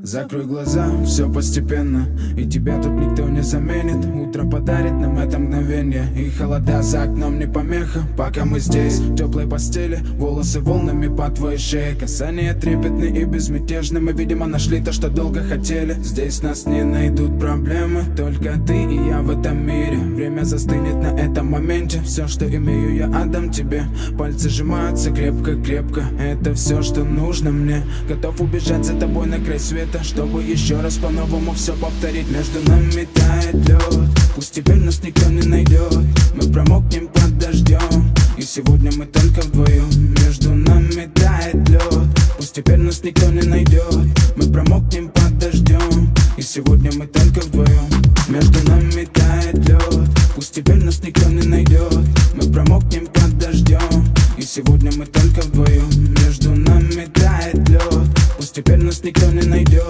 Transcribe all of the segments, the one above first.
Закрой глаза, все постепенно, и тебя тут никто не заменит. Утро подарит нам это мгновение, и холода за окном не помеха. Пока мы здесь, в теплой постели, волосы волнами по твоей шее. Касания трепетны и безмятежны, мы, видимо, нашли то, что долго хотели. Здесь нас не найдут проблемы, только ты и я в этом мире. Время застынет на этом моменте, все, что имею, я отдам тебе. Пальцы сжимаются крепко-крепко, это все, что нужно мне. Готов убежать за тобой на край света, чтобы еще раз по-новому все повторить. Между нами тает лед, пусть теперь нас никто не найдет. Мы промокнем под дождем, и сегодня мы только вдвоем. Между нами тает лед, пусть теперь нас никто не найдет. Мы промокнем под дождем, и сегодня мы только вдвоем. Между нами тает лед, пусть теперь нас никто не найдет. Мы промокнем под дождем, и сегодня мы только вдвоем. Между нами тает лед, пусть теперь нас никто не найдет.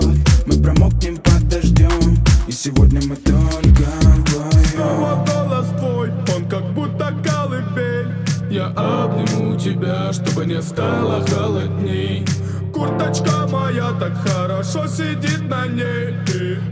Мы промокнем под дождем, и сегодня мы только вдвоем. Снова голос твой, он как будто колыбель. Я обниму тебя, чтобы не стало холодней. Курточка моя так хорошо сидит на ней.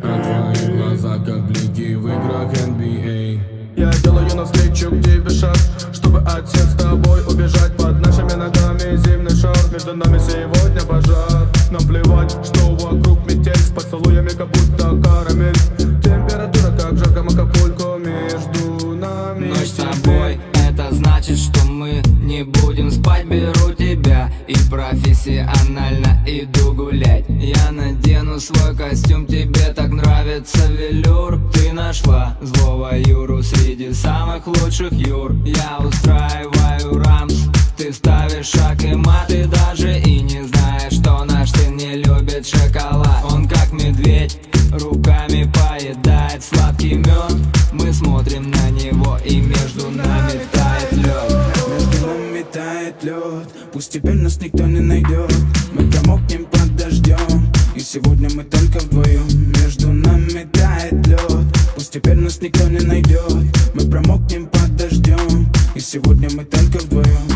А твои глаза как блики в играх NBA. Я делаю навстречу к тебе шаг, чтобы от всех с тобой убежать. Под нашими ногами зимний шар, между нами сегодня пожар. Нам плевать, что вокруг метель, с поцелуями как будто карамель. Температура как в жарком Акапулько, между нами. Ночь с тобой, это значит, что мы не будем спать. Беру тебя и профессионально иду гулять. Я надену свой костюм, тебе так нравится велюр. Ты нашла злого Юру среди самых лучших Юр. Я устраиваю рамс, ты ставишь шаг и мат. Ты даже и не знаешь, что наш сын не любит шоколад. Он как медведь, руками поедает сладкий мед. Мы смотрим на него, и между нами тает лед. Между нами тает лед, пусть теперь нас никто не найдет. Мы промокнем под дождем, и сегодня мы только вдвоем. Между нами тает лед, пусть теперь нас никто не найдет. Мы промокнем под дождем, и сегодня мы только вдвоем.